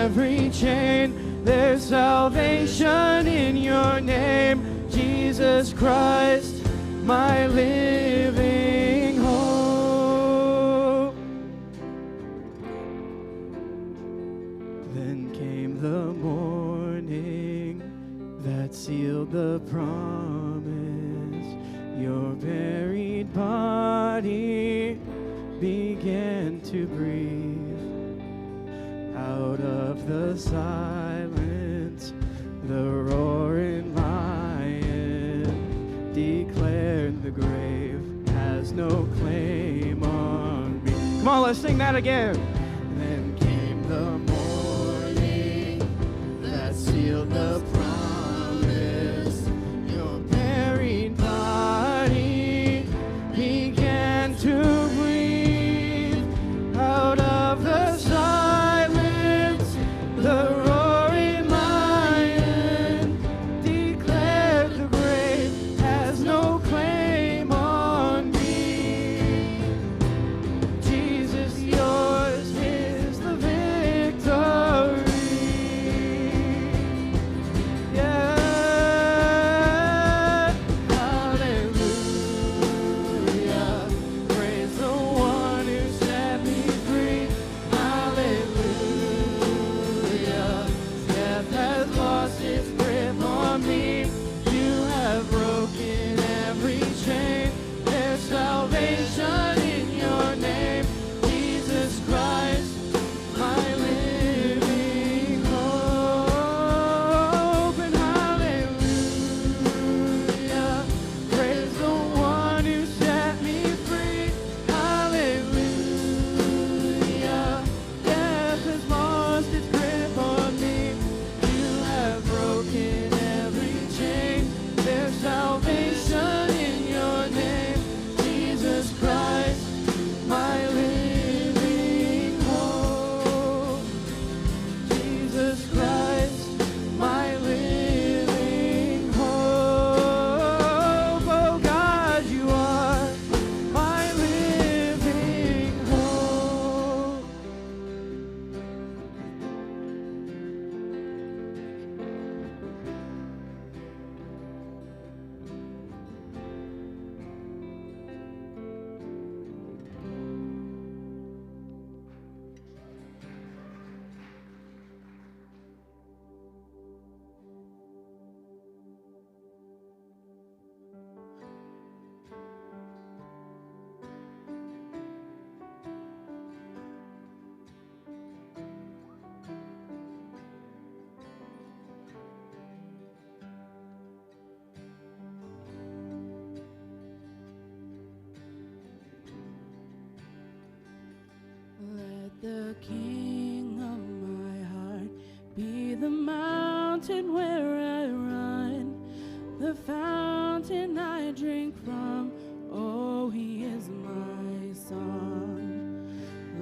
every chain. There's salvation in your name, Jesus Christ, my living hope. Then came the morning that sealed the promise. Your buried body began to breathe. Out of the silence, the roaring lion declared the grave has no claim on me. Come on, let's sing that again. Then came the morning that sealed the promise. Your buried body began to breathe. Out of the silence, the roaring lion declared the grave has no claim on me. Jesus, yours is the victory. Yeah. Hallelujah. Praise the one who set me free. Hallelujah. Death has lost its grip on me. You have broken every chain. There's salvation in your name, Jesus Christ, my living hope. And hallelujah, praise the one who set me free. Hallelujah, death has lost its grip on me. You have broken every chain. There's salvation in your name, Jesus Christ, my living hope. Jesus Christ, my living hope. Oh God, you are my living hope. Let the King of my heart be the mountain where I run, the fountain I drink from. Oh, he is my song.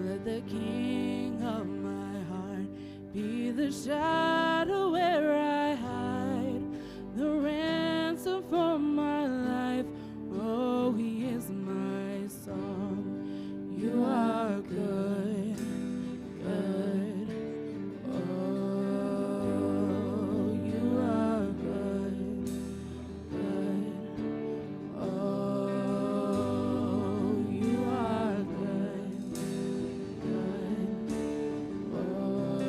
Let the King of my heart be the shadow where I hide, the ransom for my life. Oh, he is my song. You are good, good. Oh, you are good, good. Oh, you are good, good. Oh,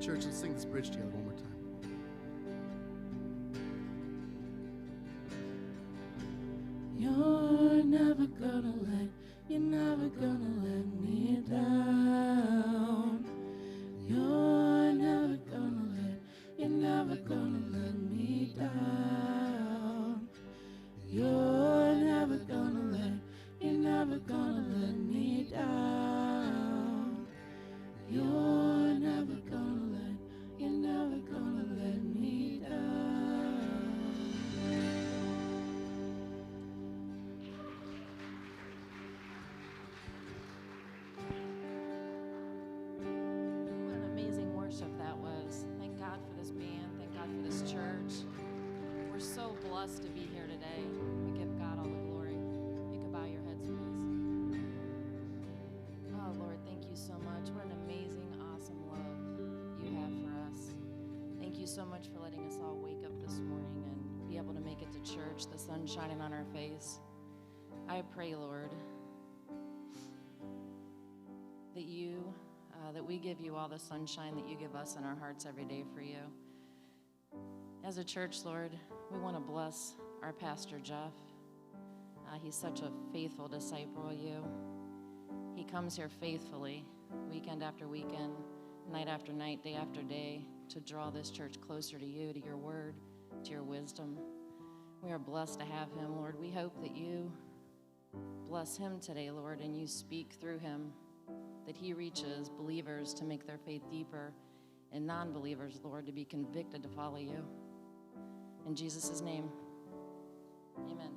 Church, let's sing this bridge together one more time. You're never gonna let me down. You're never gonna let me down. You're never gonna let me down. You're never gonna let me down. What an amazing worship that was. Thank God for this band. Thank God for this church. We're so blessed to be here today. We give God all the glory. You can bow your heads, please. Oh, Lord, thank you so much. What an amazing, awesome love you have for us. Thank you so much for letting us all wake up this morning and be able to make it to church, the sun shining on our face. I pray, Lord, that we give you all the sunshine that you give us in our hearts every day for you. As a church, Lord, we want to bless our pastor, Jeff. He's such a faithful disciple of you. He comes here faithfully, weekend after weekend, night after night, day after day, to draw this church closer to you, to your word, to your wisdom. We are blessed to have him, Lord. We hope that you bless him today, Lord, and you speak through him, that he reaches believers to make their faith deeper and non-believers, Lord, to be convicted to follow you. In Jesus' name, amen.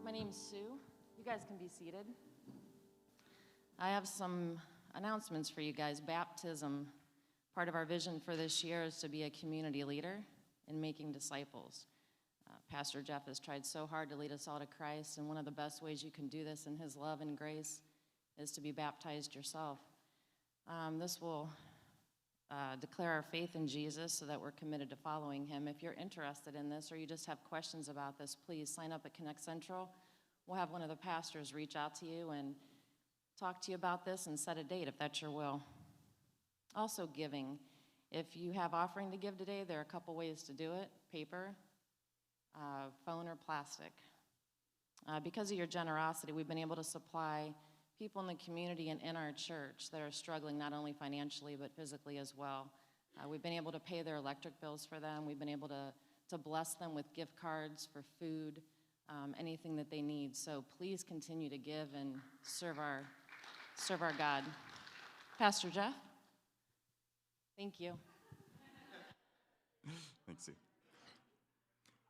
My name's Sue. You guys can be seated. I have some announcements for you guys. Baptism, part of our vision for this year is to be a community leader in making disciples. Pastor Jeff has tried so hard to lead us all to Christ, and one of the best ways you can do this in his love and grace is to be baptized yourself. This will declare our faith in Jesus so that we're committed to following him. If you're interested in this or you just have questions about this, please sign up at Connect Central. We'll have one of the pastors reach out to you and talk to you about this and set a date if that's your will. Also, giving. If you have offering to give today, there are a couple ways to do it: paper, phone, or plastic. Because of your generosity, we've been able to supply people in the community and in our church that are struggling not only financially but physically as well. We've been able to pay their electric bills for them. We've been able to bless them with gift cards for food, anything that they need. So please continue to give and serve our God. Pastor Jeff? Thank you. Thanks, Sue.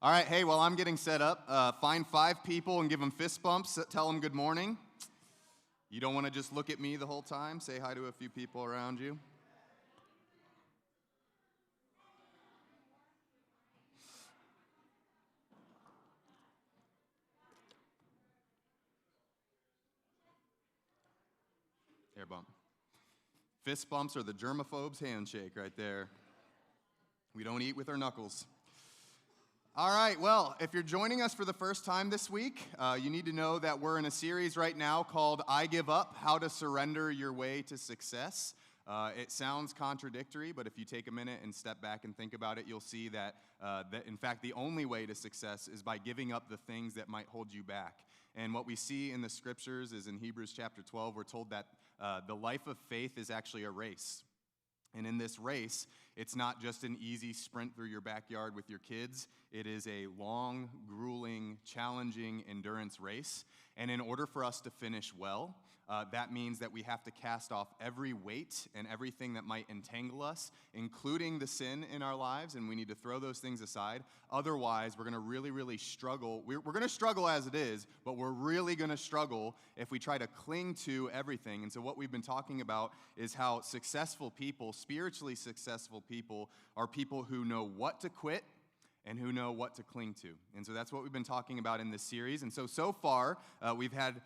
All right, hey, while I'm getting set up, find 5 people and give them fist bumps. Tell them good morning. You don't want to just look at me the whole time. Say hi to a few people around you. Air bump. Fist bumps are the germaphobe's handshake right there. We don't eat with our knuckles. All right, well, if you're joining us for the first time this week, you need to know that we're in a series right now called I Give Up, How to Surrender Your Way to Success. It sounds contradictory, but if you take a minute and step back and think about it, you'll see that in fact, the only way to success is by giving up the things that might hold you back. And what we see in the scriptures is in Hebrews chapter 12, we're told that the life of faith is actually a race. And in this race, it's not just an easy sprint through your backyard with your kids. It is a long, grueling, challenging endurance race. And in order for us to finish well, that means that we have to cast off every weight and everything that might entangle us, including the sin in our lives, and we need to throw those things aside. Otherwise, we're going to really, really struggle. We're going to struggle as it is, but we're really going to struggle if we try to cling to everything. And so what we've been talking about is how successful people, spiritually successful people, are people who know what to quit and who know what to cling to. And so that's what we've been talking about in this series. And so far, we've had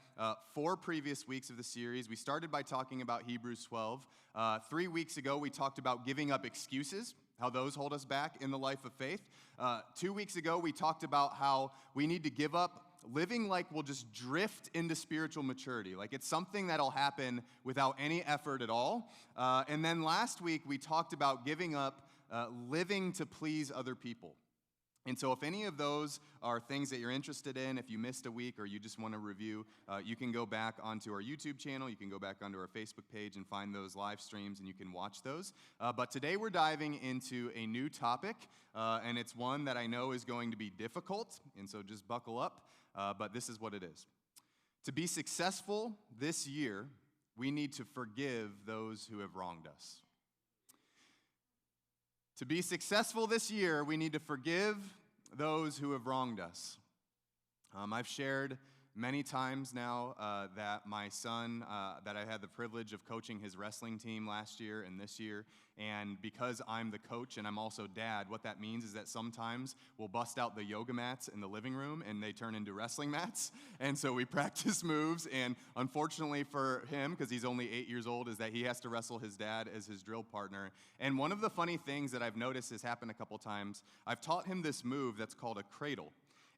4 previous weeks of the series. We started by talking about Hebrews 12. 3 weeks ago, we talked about giving up excuses, how those hold us back in the life of faith. 2 weeks ago, we talked about how we need to give up living like we'll just drift into spiritual maturity. Like it's something that'll happen without any effort at all. And then last week we talked about giving up living to please other people. And so if any of those are things that you're interested in, if you missed a week or you just want to review, you can go back onto our YouTube channel, you can go back onto our Facebook page and find those live streams and you can watch those. But today we're diving into a new topic, and it's one that I know is going to be difficult, and so just buckle up, but this is what it is. To be successful this year, we need to forgive those who have wronged us. To be successful this year, we need to forgive those who have wronged us. I've shared many times now that my son, that I had the privilege of coaching his wrestling team last year and this year, and because I'm the coach and I'm also dad, what that means is that sometimes we'll bust out the yoga mats in the living room and they turn into wrestling mats, and so we practice moves, and unfortunately for him, because he's only 8 years old, is that he has to wrestle his dad as his drill partner. And one of the funny things that I've noticed has happened a couple times, I've taught him this move that's called a cradle.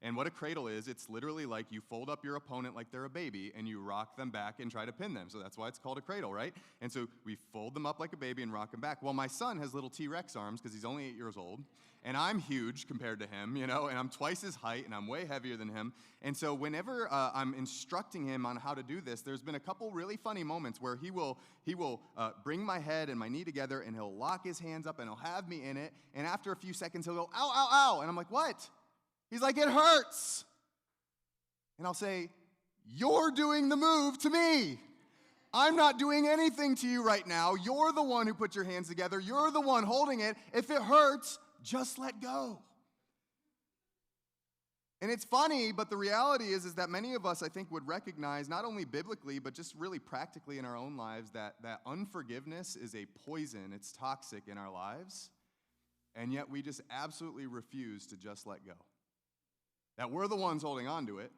And what a cradle is, it's literally like you fold up your opponent like they're a baby and you rock them back and try to pin them. So that's why it's called a cradle, right? And so we fold them up like a baby and rock them back. Well, my son has little T-Rex arms because he's only 8 years old. And I'm huge compared to him, and I'm twice his height and I'm way heavier than him. And so whenever I'm instructing him on how to do this, there's been a couple really funny moments where he will bring my head and my knee together and he'll lock his hands up and he'll have me in it. And after a few seconds, he'll go, ow, ow, ow. And I'm like, what? He's like, it hurts. And I'll say, you're doing the move to me. I'm not doing anything to you right now. You're the one who put your hands together. You're the one holding it. If it hurts, just let go. And it's funny, but the reality is that many of us, I think, would recognize, not only biblically, but just really practically in our own lives, that unforgiveness is a poison. It's toxic in our lives. And yet we just absolutely refuse to just let go. That we're the ones holding on to it.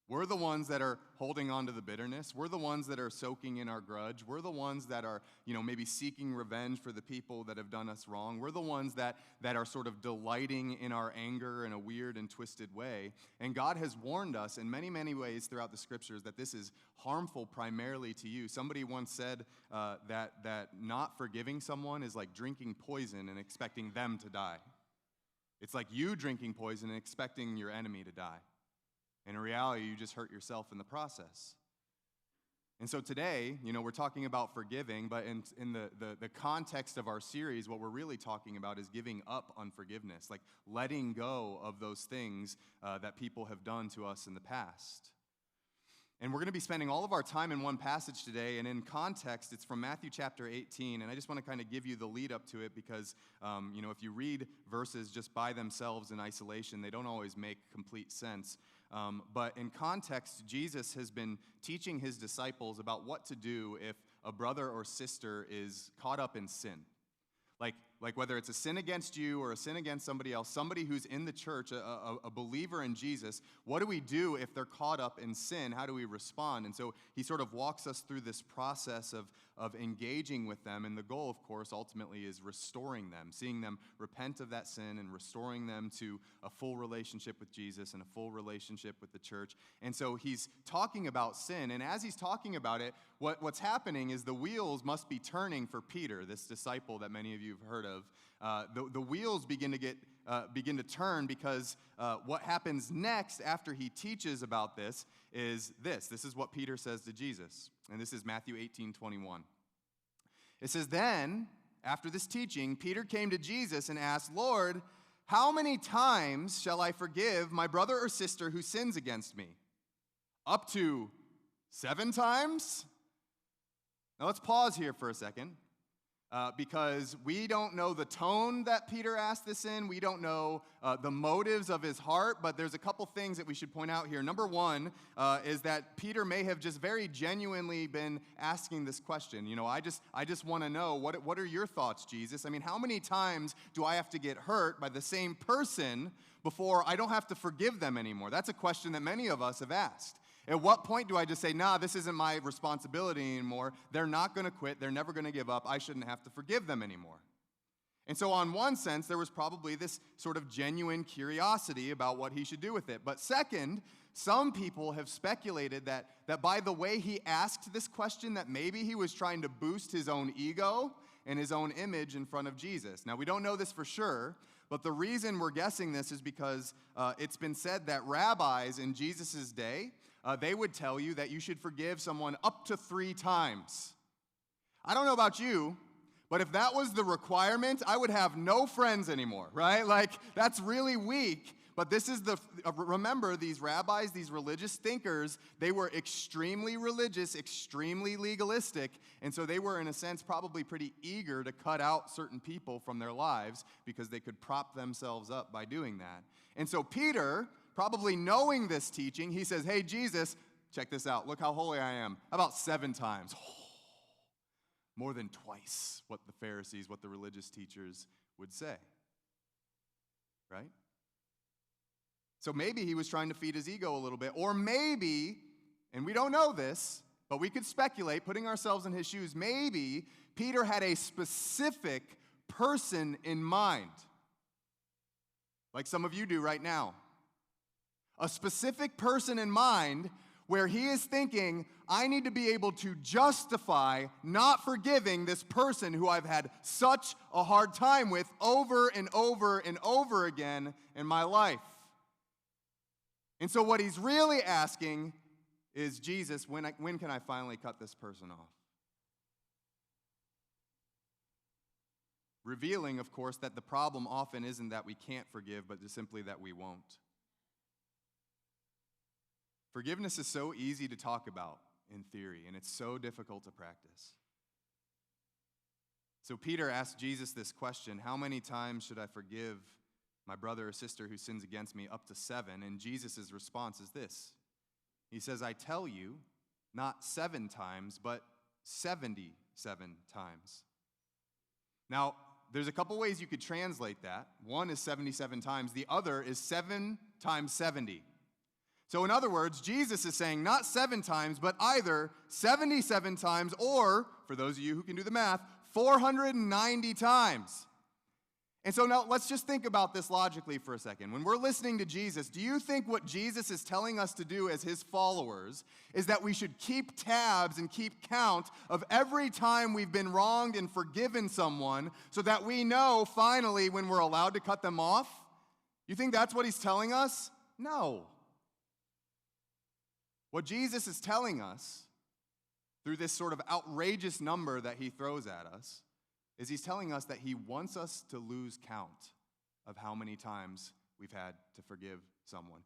We're the ones that are holding on to the bitterness. We're the ones that are soaking in our grudge. We're the ones that are, maybe seeking revenge for the people that have done us wrong. We're the ones that are sort of delighting in our anger in a weird and twisted way. And God has warned us in many, many ways throughout the scriptures that this is harmful primarily to you. Somebody once said that not forgiving someone is like drinking poison and expecting them to die. It's like you drinking poison and expecting your enemy to die. And in reality, you just hurt yourself in the process. And so today, we're talking about forgiving, but in the context of our series, what we're really talking about is giving up unforgiveness, like letting go of those things that people have done to us in the past. And we're going to be spending all of our time in one passage today, and in context, it's from Matthew chapter 18, and I just want to kind of give you the lead up to it because, if you read verses just by themselves in isolation, they don't always make complete sense. But in context, Jesus has been teaching his disciples about what to do if a brother or sister is caught up in sin. Like whether it's a sin against you or a sin against somebody else, somebody who's in the church, a believer in Jesus, what do we do if they're caught up in sin? How do we respond? And so he sort of walks us through this process of engaging with them. And the goal, of course, ultimately is restoring them, seeing them repent of that sin and restoring them to a full relationship with Jesus and a full relationship with the church. And so he's talking about sin. And as he's talking about it, what's happening is the wheels must be turning for Peter, this disciple that many of you have heard of. The wheels begin to turn because what happens next after he teaches about this is this. This is what Peter says to Jesus, and this is Matthew 18:21. It says, "Then, after this teaching, Peter came to Jesus and asked, 'Lord, how many times shall I forgive my brother or sister who sins against me? Up to 7 times?'" Now let's pause here for a second. Because we don't know the tone that Peter asked this in. We don't know the motives of his heart, but there's a couple things that we should point out here. Number one is that Peter may have just very genuinely been asking this question. I just want to know, what are your thoughts, Jesus? I mean, how many times do I have to get hurt by the same person before I don't have to forgive them anymore? That's a question that many of us have asked. At what point do I just say, nah, this isn't my responsibility anymore. They're not going to quit. They're never going to give up. I shouldn't have to forgive them anymore. And so on one sense, there was probably this sort of genuine curiosity about what he should do with it. But second, some people have speculated that by the way he asked this question, that maybe he was trying to boost his own ego and his own image in front of Jesus. Now, we don't know this for sure, but the reason we're guessing this is because it's been said that rabbis in Jesus' day, they would tell you that you should forgive someone up to 3 times. I don't know about you, but if that was the requirement, I would have no friends anymore, right? Like, that's really weak. But this is remember, these rabbis, these religious thinkers, they were extremely religious, extremely legalistic, and so they were, in a sense, probably pretty eager to cut out certain people from their lives because they could prop themselves up by doing that. And so Peter, probably knowing this teaching, he says, hey, Jesus, check this out. Look how holy I am. How about 7 times? More than twice what the Pharisees, what the religious teachers would say, right? So maybe he was trying to feed his ego a little bit, or maybe, and we don't know this, but we could speculate, putting ourselves in his shoes, maybe Peter had a specific person in mind, like some of you do right now. A specific person in mind where he is thinking, I need to be able to justify not forgiving this person who I've had such a hard time with over and over and over again in my life. And so what he's really asking is, Jesus, when can I finally cut this person off? Revealing, of course, that the problem often isn't that we can't forgive, but just simply that we won't. Forgiveness is so easy to talk about in theory, and it's so difficult to practice. So Peter asked Jesus this question, how many times should I forgive my brother or sister who sins against me? Up to 7. And Jesus' response is this. He says, I tell you, not 7 times, but 77 times. Now, there's a couple ways you could translate that. One is 77 times. The other is 7 times 70. So in other words, Jesus is saying not 7 times, but either 77 times or, for those of you who can do the math, 490 times. And so now let's just think about this logically for a second. When we're listening to Jesus, do you think what Jesus is telling us to do as his followers is that we should keep tabs and keep count of every time we've been wronged and forgiven someone so that we know finally when we're allowed to cut them off? You think that's what he's telling us? No. What Jesus is telling us through this sort of outrageous number that he throws at us is he's telling us that he wants us to lose count of how many times we've had to forgive someone.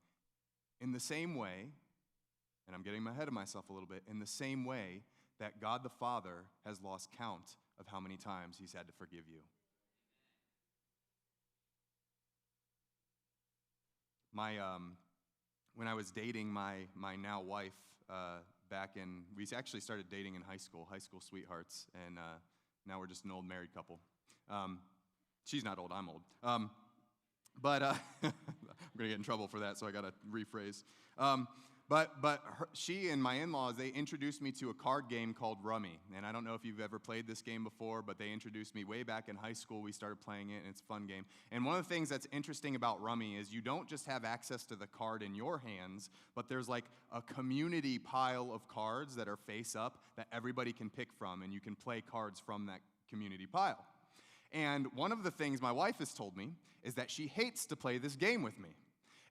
In the same way, and I'm getting ahead of myself a little bit, in the same way that God the Father has lost count of how many times he's had to forgive you. When I was dating my now wife we actually started dating in high school sweethearts, and now we're just an old married couple. She's not old, I'm old. But I'm going to get in trouble for that, so I got to rephrase. She and my in-laws, they introduced me to a card game called Rummy. And I don't know if you've ever played this game before, but they introduced me way back in high school. We started playing it, and it's a fun game. And one of the things that's interesting about Rummy is you don't just have access to the card in your hands, but there's like a community pile of cards that are face up that everybody can pick from, and you can play cards from that community pile. And one of the things my wife has told me is that she hates to play this game with me.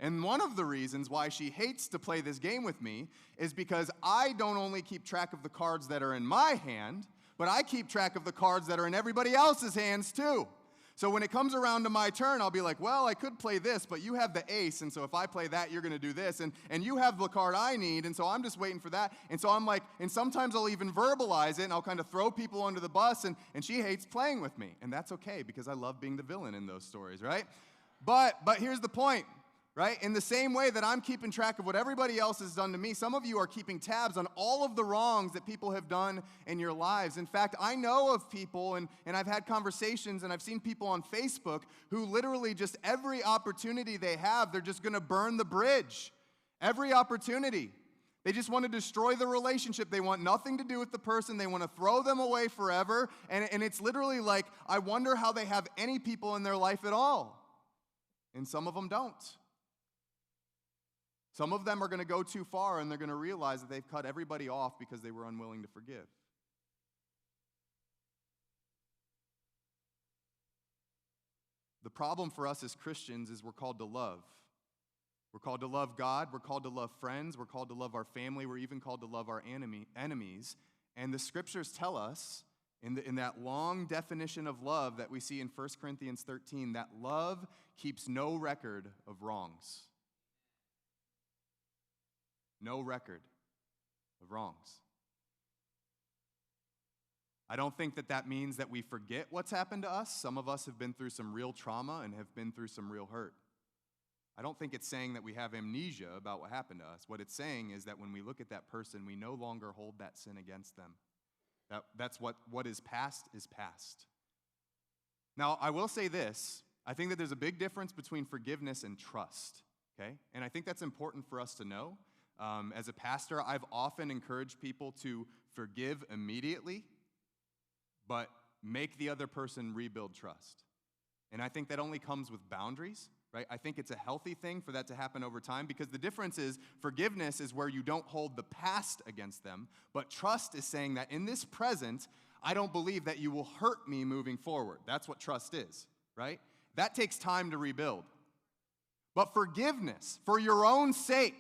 And one of the reasons why she hates to play this game with me is because I don't only keep track of the cards that are in my hand, but I keep track of the cards that are in everybody else's hands too. So when it comes around to my turn, I'll be like, well, I could play this, but you have the ace, and so if I play that, you're going to do this, and you have the card I need, and so I'm just waiting for that. And so I'm like, and sometimes I'll even verbalize it, and I'll kind of throw people under the bus, and she hates playing with me. And that's okay, because I love being the villain in those stories, right? But here's the point. Right? In the same way that I'm keeping track of what everybody else has done to me, some of you are keeping tabs on all of the wrongs that people have done in your lives. In fact, I know of people, and I've had conversations, and I've seen people on Facebook who literally just every opportunity they have, they're just going to burn the bridge. Every opportunity. They just want to destroy the relationship. They want nothing to do with the person. They want to throw them away forever. And it's literally like, I wonder how they have any people in their life at all. And some of them don't. Some of them are going to go too far, and they're going to realize that they've cut everybody off because they were unwilling to forgive. The problem for us as Christians is we're called to love. We're called to love God. We're called to love friends. We're called to love our family. We're even called to love our enemies. And the scriptures tell us, in that long definition of love that we see in 1 Corinthians 13, that love keeps no record of wrongs. No record of wrongs. I don't think that means that we forget what's happened to us. Some of us have been through some real trauma and have been through some real hurt. I don't think it's saying that we have amnesia about what happened to us. What it's saying is that when we look at that person, we no longer hold that sin against them. That's what is past is past. Now, I will say this. I think that there's a big difference between forgiveness and trust, okay? And I think that's important for us to know. As a pastor, I've often encouraged people to forgive immediately, but make the other person rebuild trust. And I think that only comes with boundaries, right? I think it's a healthy thing for that to happen over time, because the difference is forgiveness is where you don't hold the past against them, but trust is saying that in this present, I don't believe that you will hurt me moving forward. That's what trust is, right? That takes time to rebuild. But forgiveness, for your own sake,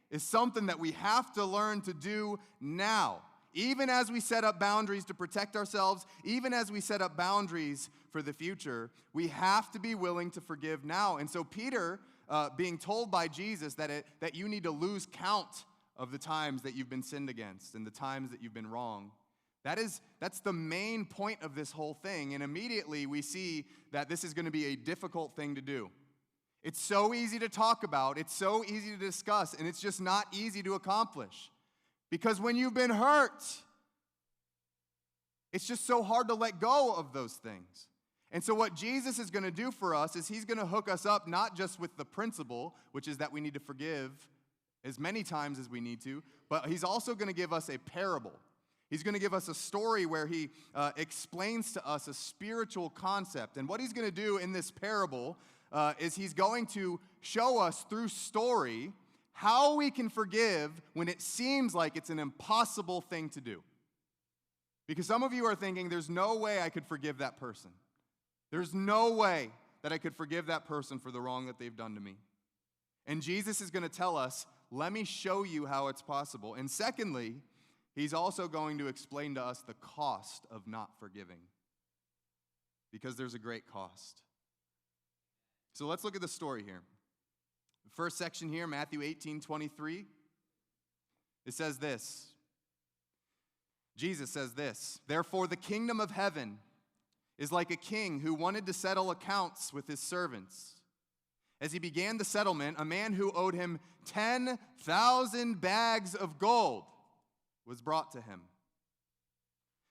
is something that we have to learn to do now. Even as we set up boundaries to protect ourselves, even as we set up boundaries for the future, we have to be willing to forgive now. And so Peter, being told by Jesus that you need to lose count of the times that you've been sinned against and the times that you've been wrong, that's the main point of this whole thing. And immediately we see that this is going to be a difficult thing to do. It's so easy to talk about, it's so easy to discuss, and it's just not easy to accomplish. Because when you've been hurt, it's just so hard to let go of those things. And so what Jesus is going to do for us is he's going to hook us up not just with the principle, which is that we need to forgive as many times as we need to, but he's also going to give us a parable. He's going to give us a story where he explains to us a spiritual concept. And what he's going to do in this parable is he's going to show us through story how we can forgive when it seems like it's an impossible thing to do. Because some of you are thinking, there's no way I could forgive that person. There's no way that I could forgive that person for the wrong that they've done to me. And Jesus is going to tell us, let me show you how it's possible. And secondly, he's also going to explain to us the cost of not forgiving. Because there's a great cost. So let's look at the story here. The first section here, Matthew 18:23, it says this. Jesus says this, "Therefore the kingdom of heaven is like a king who wanted to settle accounts with his servants. As he began the settlement, a man who owed him 10,000 bags of gold was brought to him.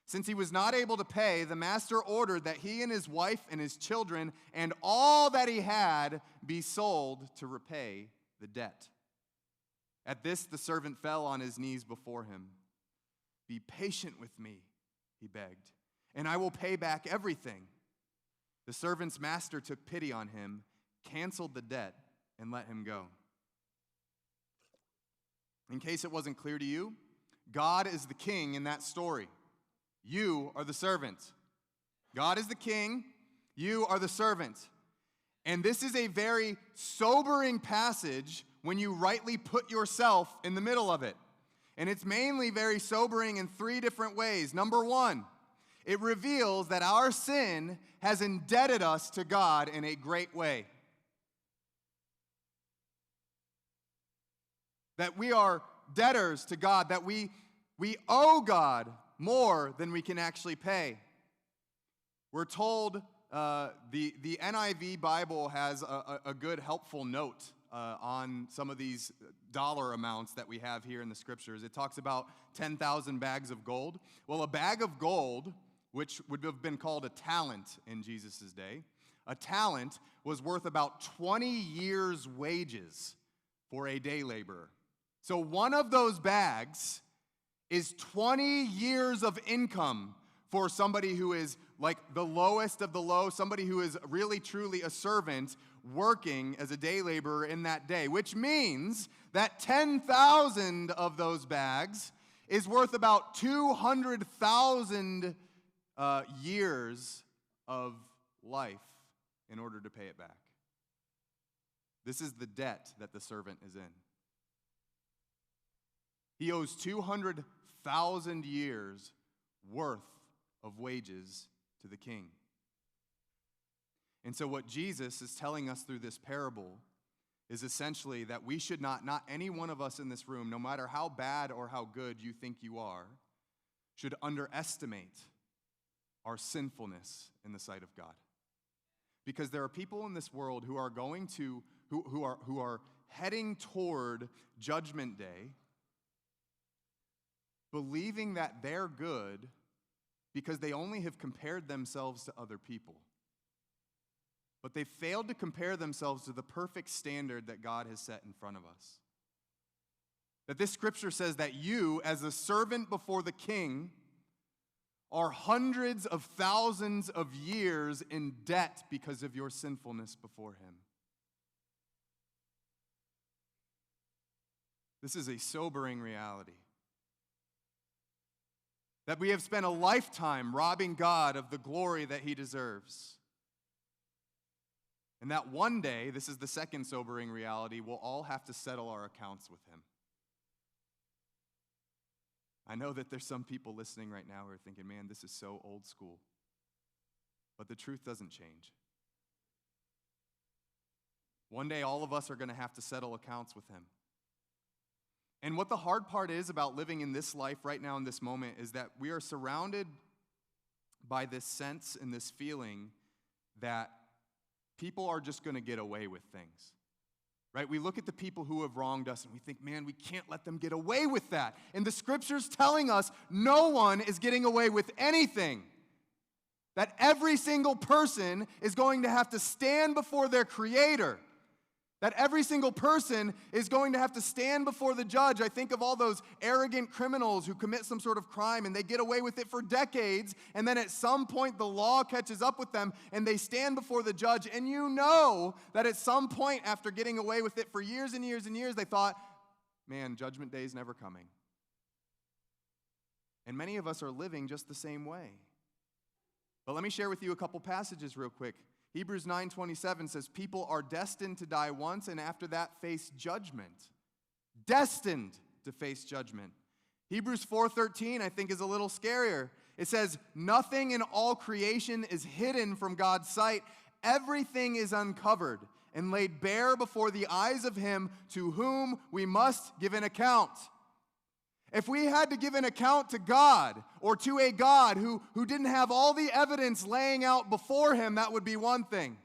Since he was not able to pay, the master ordered that he and his wife and his children and all that he had be sold to repay the debt. At this, the servant fell on his knees before him. 'Be patient with me,' he begged, 'and I will pay back everything.' The servant's master took pity on him, canceled the debt, and let him go." In case it wasn't clear to you, God is the king in that story. You are the servant. God is the king. You are the servant. And this is a very sobering passage when you rightly put yourself in the middle of it. And it's mainly very sobering in three different ways. Number one, it reveals that our sin has indebted us to God in a great way. That we are debtors to God, that we owe God more than we can actually pay. We're told the NIV Bible has a good helpful note on some of these dollar amounts that we have here in the scriptures. It talks about 10,000 bags of gold. Well, a bag of gold, which would have been called a talent in Jesus' day, a talent was worth about 20 years' wages for a day laborer. So one of those bags is 20 years of income for somebody who is like the lowest of the low, somebody who is really truly a servant. working as a day laborer in that day, which means that 10,000 of those bags is worth about 200,000 years of life in order to pay it back. This is the debt that the servant is in. He owes 200,000 years worth of wages to the king. And so what Jesus is telling us through this parable is essentially that we should not any one of us in this room, no matter how bad or how good you think you are, should underestimate our sinfulness in the sight of God. Because there are people in this world who are going to, who are heading toward Judgment Day, believing that they're good because they only have compared themselves to other people. But they failed to compare themselves to the perfect standard that God has set in front of us. That this scripture says that you, as a servant before the king, are hundreds of thousands of years in debt because of your sinfulness before him. This is a sobering reality. That we have spent a lifetime robbing God of the glory that he deserves. And that one day, this is the second sobering reality, we'll all have to settle our accounts with him. I know that there's some people listening right now who are thinking, man, this is so old school. But the truth doesn't change. One day, all of us are going to have to settle accounts with him. And what the hard part is about living in this life right now in this moment is that we are surrounded by this sense and this feeling that people are just going to get away with things. Right? We look at the people who have wronged us and we think, man, we can't let them get away with that. And the scripture's telling us no one is getting away with anything. That every single person is going to have to stand before their Creator. That every single person is going to have to stand before the judge. I think of all those arrogant criminals who commit some sort of crime and they get away with it for decades, and then at some point the law catches up with them and they stand before the judge, and you know that at some point after getting away with it for years and years and years, they thought, man, Judgment Day is never coming. And many of us are living just the same way. But let me share with you a couple passages real quick. Hebrews 9:27 says, people are destined to die once and after that face judgment. Destined to face judgment. Hebrews 4:13 I think is a little scarier. It says, nothing in all creation is hidden from God's sight. Everything is uncovered and laid bare before the eyes of him to whom we must give an account. If we had to give an account to God or to a God who didn't have all the evidence laying out before him, that would be one thing.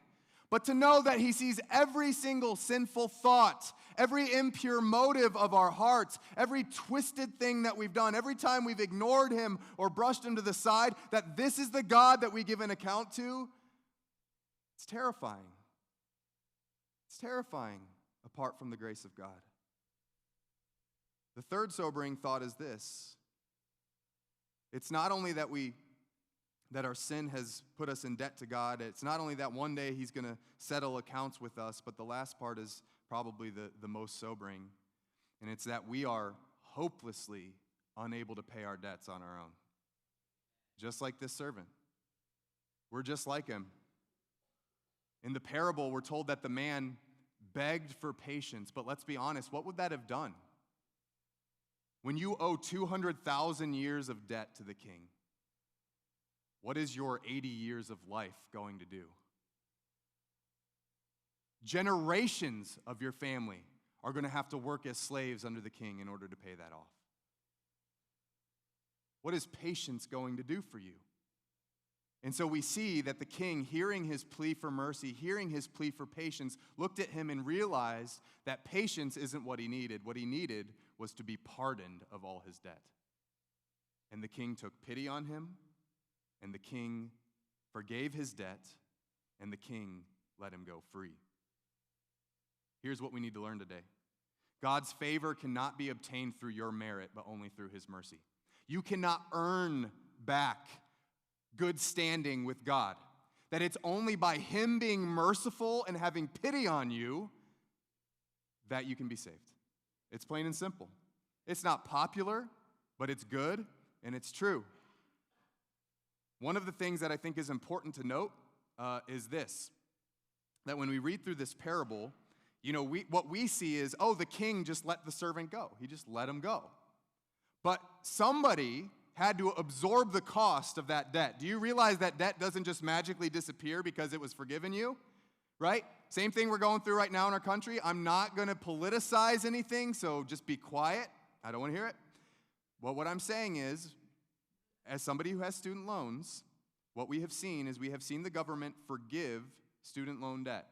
But to know that he sees every single sinful thought, every impure motive of our hearts, every twisted thing that we've done, every time we've ignored him or brushed him to the side, that this is the God that we give an account to, it's terrifying. It's terrifying apart from the grace of God. The third sobering thought is this. It's not only that our sin has put us in debt to God, it's not only that one day he's going to settle accounts with us, but the last part is probably the most sobering, and it's that we are hopelessly unable to pay our debts on our own. Just like this servant. We're just like him. In the parable, we're told that the man begged for patience, but let's be honest, what would that have done? When you owe 200,000 years of debt to the king, what is your 80 years of life going to do? Generations of your family are going to have to work as slaves under the king in order to pay that off. What is patience going to do for you? And so we see that the king, hearing his plea for mercy, hearing his plea for patience, looked at him and realized that patience isn't what he needed. What he needed was to be pardoned of all his debt. And the king took pity on him, and the king forgave his debt, and the king let him go free. Here's what we need to learn today. God's favor cannot be obtained through your merit, but only through his mercy. You cannot earn back good standing with God. that it's only by him being merciful and having pity on you that you can be saved. It's plain and simple. It's not popular, but it's good and it's true. One of the things that I think is important to note is this, that when we read through this parable, what we see is, the king just let the servant go. He just let him go. But somebody had to absorb the cost of that debt. Do you realize that debt doesn't just magically disappear because it was forgiven you? Right? Same thing we're going through right now in our country. I'm not going to politicize anything, so just be quiet. I don't want to hear it. Well, what I'm saying is, as somebody who has student loans, what we have seen is we have seen the government forgive student loan debt.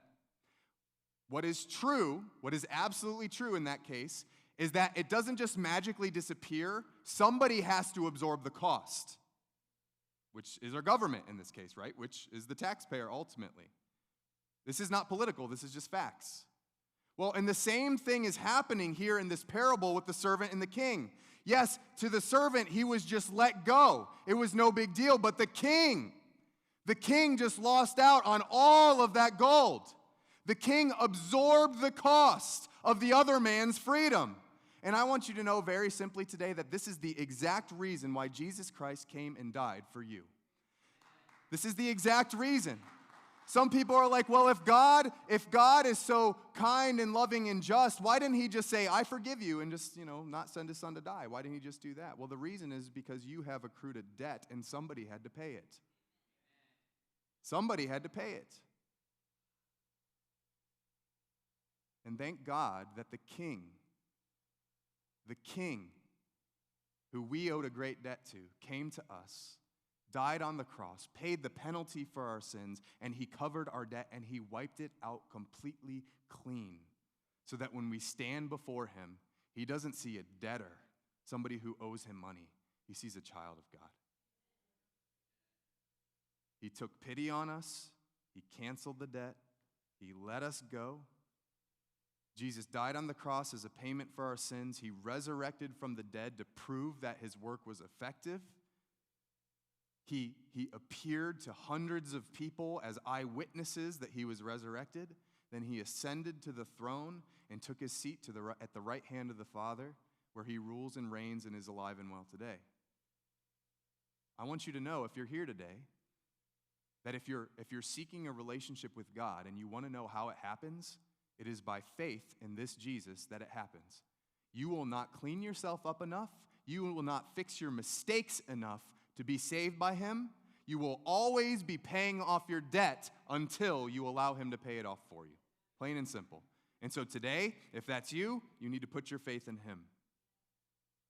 What is true, what is absolutely true in that case, is that it doesn't just magically disappear. Somebody has to absorb the cost, which is our government in this case, right? Which is the taxpayer ultimately. This is not political, this is just facts. Well, and the same thing is happening here in this parable with the servant and the king. Yes, to the servant, he was just let go. It was no big deal, but the king just lost out on all of that gold. The king absorbed the cost of the other man's freedom. And I want you to know very simply today that this is the exact reason why Jesus Christ came and died for you. This is the exact reason. Some people are like, well, if God is so kind and loving and just, why didn't he just say, I forgive you, and just, not send his son to die? Why didn't he just do that? Well, the reason is because you have accrued a debt and somebody had to pay it. Somebody had to pay it. And thank God that the king who we owed a great debt to, came to us, died on the cross, paid the penalty for our sins, and he covered our debt and he wiped it out completely clean. So that when we stand before him, he doesn't see a debtor, somebody who owes him money. He sees a child of God. He took pity on us. He canceled the debt. He let us go. Jesus died on the cross as a payment for our sins. He resurrected from the dead to prove that his work was effective. He appeared to hundreds of people as eyewitnesses that he was resurrected. Then he ascended to the throne and took his seat at the right hand of the Father, where he rules and reigns and is alive and well today. I want you to know, if you're here today, that if you're seeking a relationship with God and you want to know how it happens, it is by faith in this Jesus that it happens. You will not clean yourself up enough. You will not fix your mistakes enough to be saved by him. You will always be paying off your debt until you allow him to pay it off for you. Plain and simple. And so today, if that's you, you need to put your faith in him.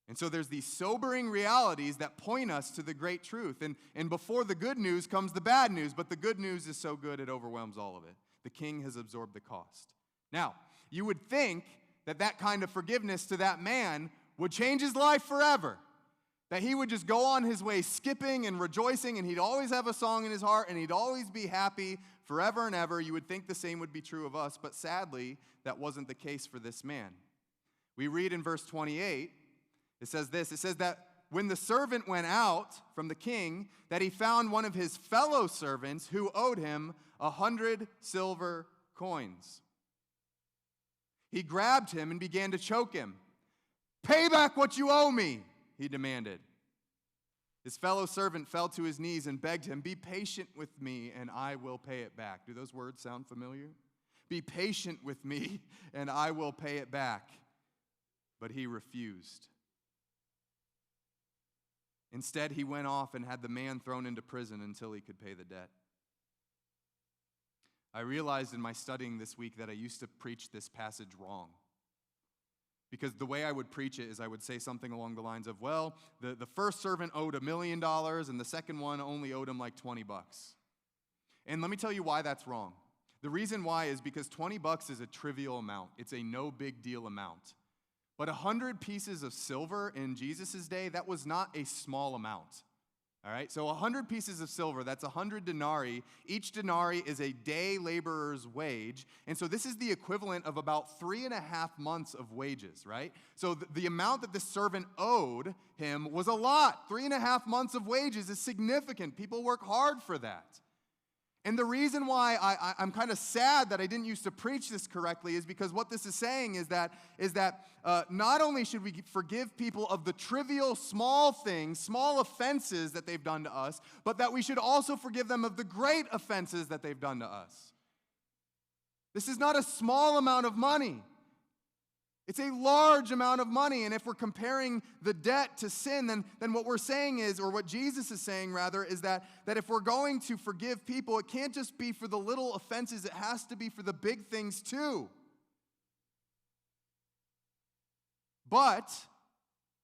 And so there's these sobering realities that point us to the great truth. And before the good news comes the bad news, but the good news is so good it overwhelms all of it. The king has absorbed the cost. Now, you would think that kind of forgiveness to that man would change his life forever. That he would just go on his way skipping and rejoicing, and he'd always have a song in his heart, and he'd always be happy forever and ever. You would think the same would be true of us, but sadly, that wasn't the case for this man. We read in verse 28, it says this, it says that when the servant went out from the king, that he found one of his fellow servants who owed him 100 silver coins. He grabbed him and began to choke him. "Pay back what you owe me," he demanded. His fellow servant fell to his knees and begged him, "Be patient with me and I will pay it back." Do those words sound familiar? Be patient with me and I will pay it back. But he refused. Instead, he went off and had the man thrown into prison until he could pay the debt. I realized in my studying this week that I used to preach this passage wrong. Because the way I would preach it is I would say something along the lines of, well, the first servant owed $1 million and the second one only owed him like $20. And let me tell you why that's wrong. The reason why is because $20 is a trivial amount. It's a no big deal amount. But 100 pieces of silver in Jesus' day, that was not a small amount. All right, so 100 pieces of silver, that's 100 denarii. Each denarii is a day laborer's wage. And so this is the equivalent of about 3.5 months of wages, right? So the amount that the servant owed him was a lot. 3.5 months of wages is significant. People work hard for that. And the reason why I'm kind of sad that I didn't used to preach this correctly is because what this is saying is that not only should we forgive people of the trivial small things, small offenses that they've done to us, but that we should also forgive them of the great offenses that they've done to us. This is not a small amount of money. It's a large amount of money, and if we're comparing the debt to sin, then what we're saying is, or what Jesus is saying rather, is that if we're going to forgive people, it can't just be for the little offenses, it has to be for the big things too. But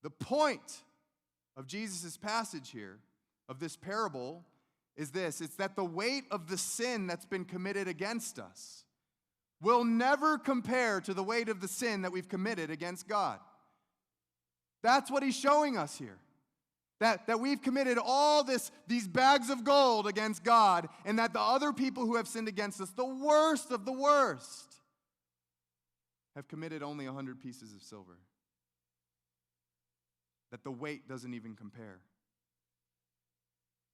the point of Jesus' passage here, of this parable, is this. It's that the weight of the sin that's been committed against us will never compare to the weight of the sin that we've committed against God. That's what he's showing us here. That we've committed all these bags of gold against God, and that the other people who have sinned against us, the worst of the worst, have committed only 100 pieces of silver. That the weight doesn't even compare.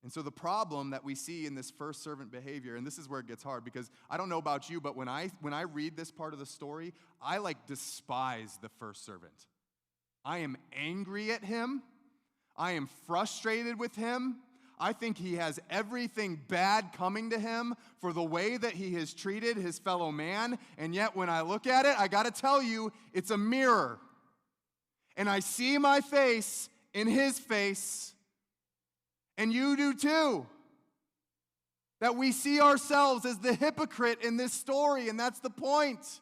And so the problem that we see in this first servant behavior, and this is where it gets hard, because I don't know about you, but when I read this part of the story, I despise the first servant. I am angry at him. I am frustrated with him. I think he has everything bad coming to him for the way that he has treated his fellow man. And yet when I look at it, I got to tell you, it's a mirror. And I see my face in his face. And you do too. That we see ourselves as the hypocrite in this story, and that's the point.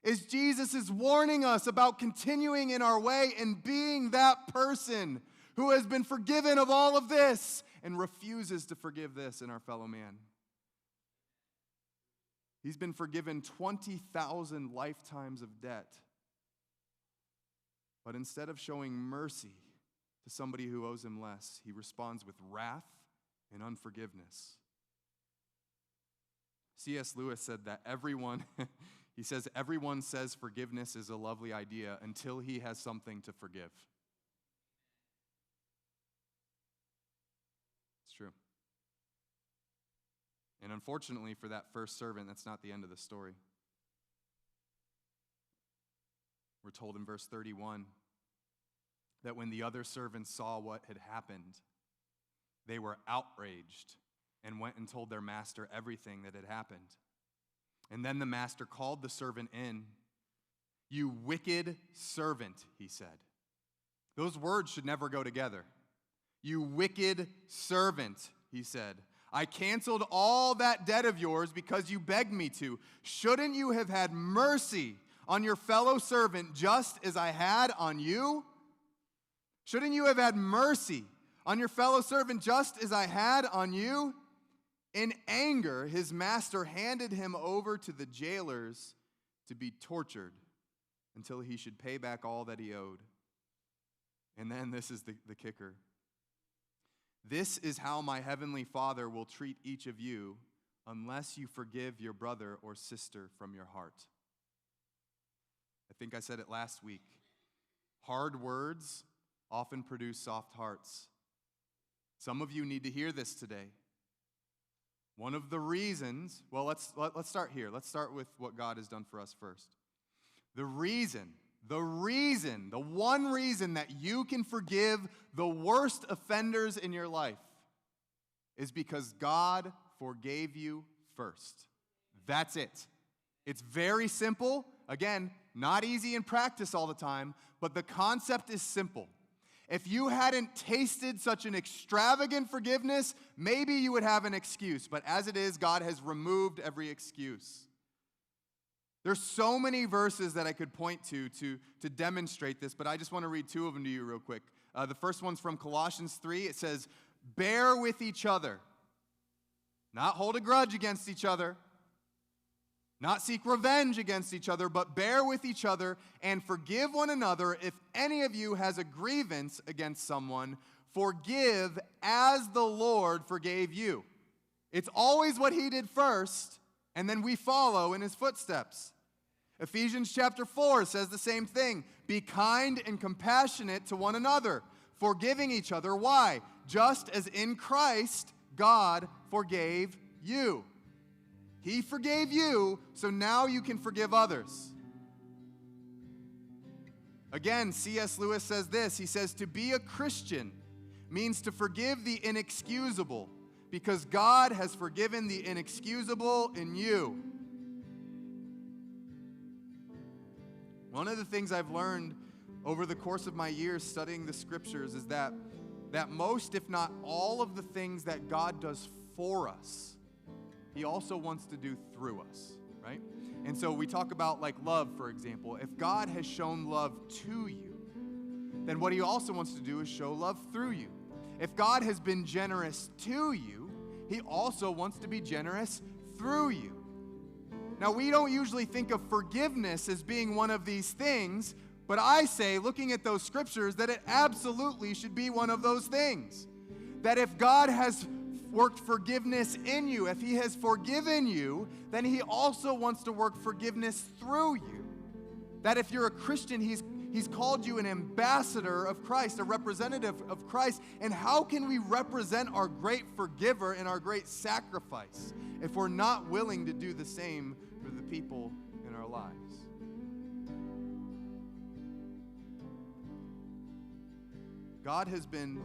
Is Jesus is warning us about continuing in our way and being that person who has been forgiven of all of this and refuses to forgive this in our fellow man. He's been forgiven 20,000 lifetimes of debt. But instead of showing mercy to somebody who owes him less, he responds with wrath and unforgiveness. C.S. Lewis said that everyone says forgiveness is a lovely idea until he has something to forgive. It's true. And unfortunately for that first servant, that's not the end of the story. We're told in verse 31 that when the other servants saw what had happened, they were outraged and went and told their master everything that had happened. And then the master called the servant in. "You wicked servant," he said. Those words should never go together. "You wicked servant," he said. "I canceled all that debt of yours because you begged me to. Shouldn't you have had mercy on your fellow servant just as I had on you? Shouldn't you have had mercy on your fellow servant just as I had on you?" In anger, his master handed him over to the jailers to be tortured until he should pay back all that he owed. And then this is the kicker. "This is how my heavenly Father will treat each of you unless you forgive your brother or sister from your heart." I think I said it last week. Hard words often produce soft hearts. Some of you need to hear this today. One of the reasons, well, let's start here. Let's start with what God has done for us first. The one reason that you can forgive the worst offenders in your life is because God forgave you first. That's it. It's very simple. Again, not easy in practice all the time, but the concept is simple. If you hadn't tasted such an extravagant forgiveness, maybe you would have an excuse. But as it is, God has removed every excuse. There's so many verses that I could point to demonstrate this, but I just want to read two of them to you real quick. The first one's from Colossians 3. It says, "Bear with each other." Not hold a grudge against each other. Not seek revenge against each other, but bear with each other and forgive one another. If any of you has a grievance against someone, forgive as the Lord forgave you. It's always what he did first, and then we follow in his footsteps. Ephesians chapter 4 says the same thing. "Be kind and compassionate to one another, forgiving each other." Why? Just as in Christ, God forgave You. He forgave you, so now you can forgive others. Again, C.S. Lewis says this. He says, to be a Christian means to forgive the inexcusable because God has forgiven the inexcusable in you. One of the things I've learned over the course of my years studying the scriptures is that most, if not all, of the things that God does for us, He also wants to do through us, right? And so we talk about like love, for example. If God has shown love to you, then what He also wants to do is show love through you. If God has been generous to you, He also wants to be generous through you. Now, we don't usually think of forgiveness as being one of these things, but I say, looking at those scriptures, that it absolutely should be one of those things. That if God has worked forgiveness in you, if He has forgiven you, then He also wants to work forgiveness through you. That if you're a Christian, He's called you an ambassador of Christ, a representative of Christ. And how can we represent our great forgiver and our great sacrifice if we're not willing to do the same for the people in our lives? God has been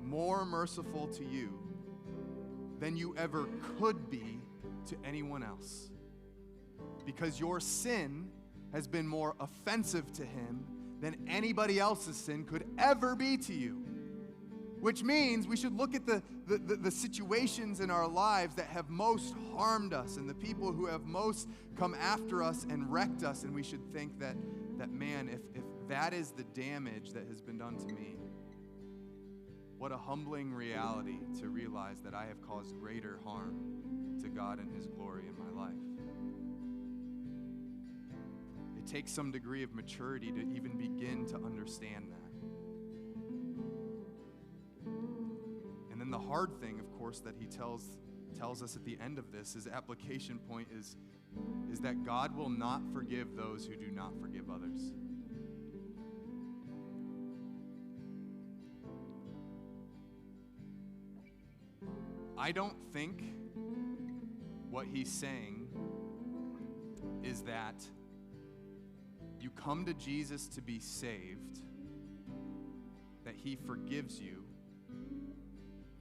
more merciful to you than you ever could be to anyone else, because your sin has been more offensive to Him than anybody else's sin could ever be to you. Which means we should look at the situations in our lives that have most harmed us and the people who have most come after us and wrecked us, and we should think that man, if that is the damage that has been done to me, what a humbling reality to realize that I have caused greater harm to God and His glory in my life. It takes some degree of maturity to even begin to understand that. And then the hard thing, of course, that He tells us at the end of this, his application point is that God will not forgive those who do not forgive others. I don't think what he's saying is that you come to Jesus to be saved, that He forgives you,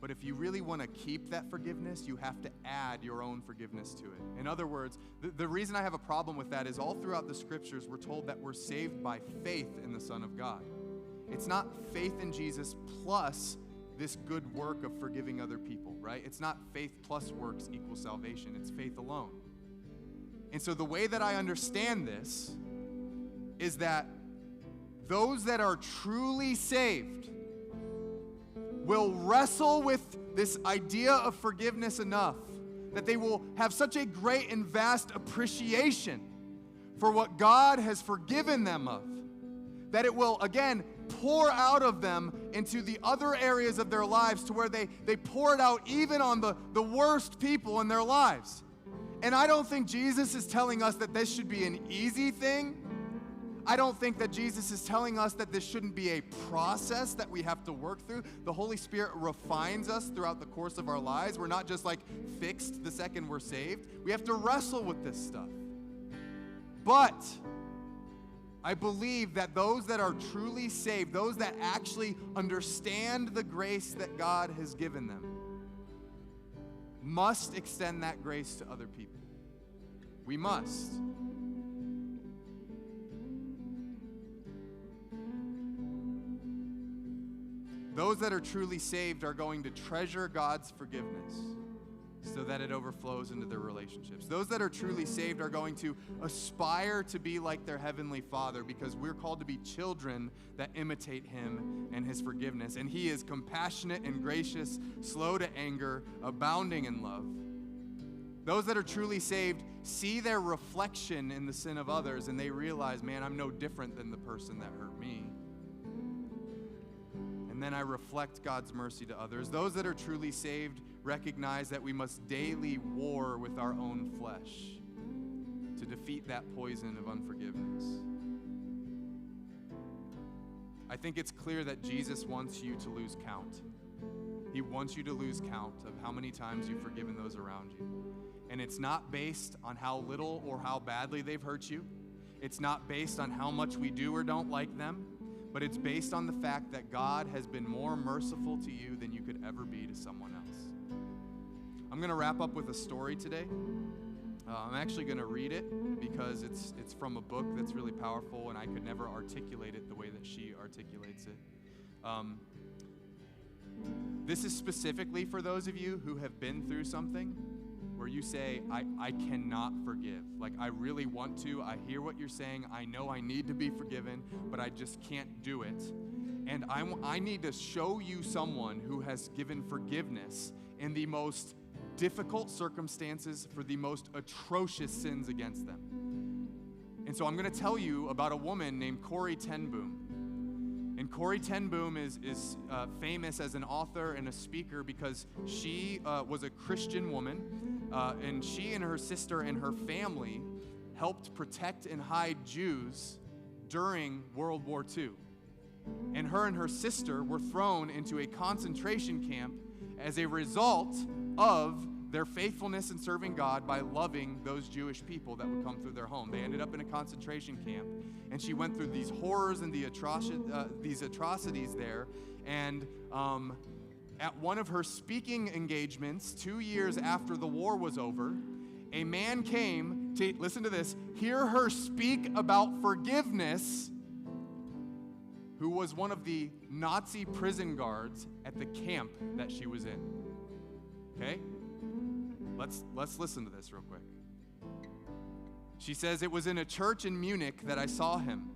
but if you really want to keep that forgiveness, you have to add your own forgiveness to it. In other words, the reason I have a problem with that is all throughout the scriptures we're told that we're saved by faith in the Son of God. It's not faith in Jesus plus this good work of forgiving other people, right? It's not faith plus works equals salvation. It's faith alone. And so the way that I understand this is that those that are truly saved will wrestle with this idea of forgiveness enough that they will have such a great and vast appreciation for what God has forgiven them of, that it will, again, pour out of them into the other areas of their lives to where they pour it out even on the worst people in their lives. And I don't think Jesus is telling us that this should be an easy thing. I don't think that Jesus is telling us that this shouldn't be a process that we have to work through. The Holy Spirit refines us throughout the course of our lives. We're not just like fixed the second we're saved. We have to wrestle with this stuff. But I believe that those that are truly saved, those that actually understand the grace that God has given them, must extend that grace to other people. We must. Those that are truly saved are going to treasure God's forgiveness so that it overflows into their relationships. Those that are truly saved are going to aspire to be like their Heavenly Father, because we're called to be children that imitate Him and His forgiveness. And He is compassionate and gracious, slow to anger, abounding in love. Those that are truly saved see their reflection in the sin of others, and they realize, man, I'm no different than the person that hurt me. And then I reflect God's mercy to others. Those that are truly saved recognize that we must daily war with our own flesh to defeat that poison of unforgiveness. I think it's clear that Jesus wants you to lose count. He wants you to lose count of how many times you've forgiven those around you. And it's not based on how little or how badly they've hurt you. It's not based on how much we do or don't like them, but it's based on the fact that God has been more merciful to you than you could ever be to someone else. I'm going to wrap up with a story today. I'm actually going to read it because it's from a book that's really powerful, and I could never articulate it the way that she articulates it. This is specifically for those of you who have been through something where you say, I cannot forgive. Like, I really want to. I hear what you're saying. I know I need to be forgiven, but I just can't do it. And I need to show you someone who has given forgiveness in the most difficult circumstances for the most atrocious sins against them. And so I'm going to tell you about a woman named Corrie ten Boom. And Corrie ten Boom is famous as an author and a speaker because she was a Christian woman, and she and her sister and her family helped protect and hide Jews during World War II. And her sister were thrown into a concentration camp as a result of their faithfulness in serving God by loving those Jewish people that would come through their home. They ended up in a concentration camp, and she went through these horrors and these atrocities there. And at one of her speaking engagements, 2 years after the war was over, a man came to, listen to this, hear her speak about forgiveness, who was one of the Nazi prison guards at the camp that she was in. Okay? Let's listen to this real quick. She says, "It was in a church in Munich that I saw him.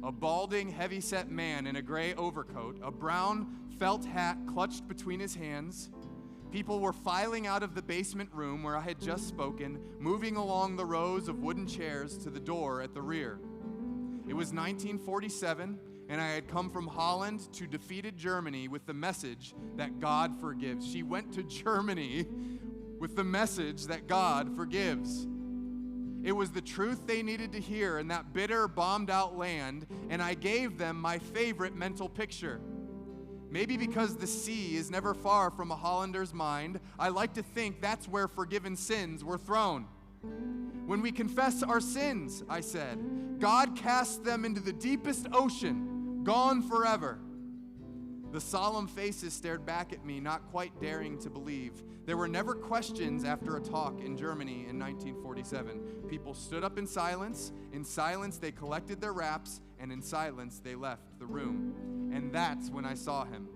A balding, heavy-set man in a gray overcoat, a brown felt hat clutched between his hands. People were filing out of the basement room where I had just spoken, moving along the rows of wooden chairs to the door at the rear. It was 1947, and I had come from Holland to defeated Germany with the message that God forgives." She went to Germany with the message that God forgives. It was the truth they needed to hear in that bitter, bombed-out land, and I gave them my favorite mental picture. Maybe because the sea is never far from a Hollander's mind, I like to think that's where forgiven sins were thrown. When we confess our sins, I said, God casts them into the deepest ocean, gone forever. The solemn faces stared back at me, not quite daring to believe. There were never questions after a talk in Germany in 1947. People stood up in silence. In silence, they collected their wraps, and in silence, they left the room. And that's when I saw him,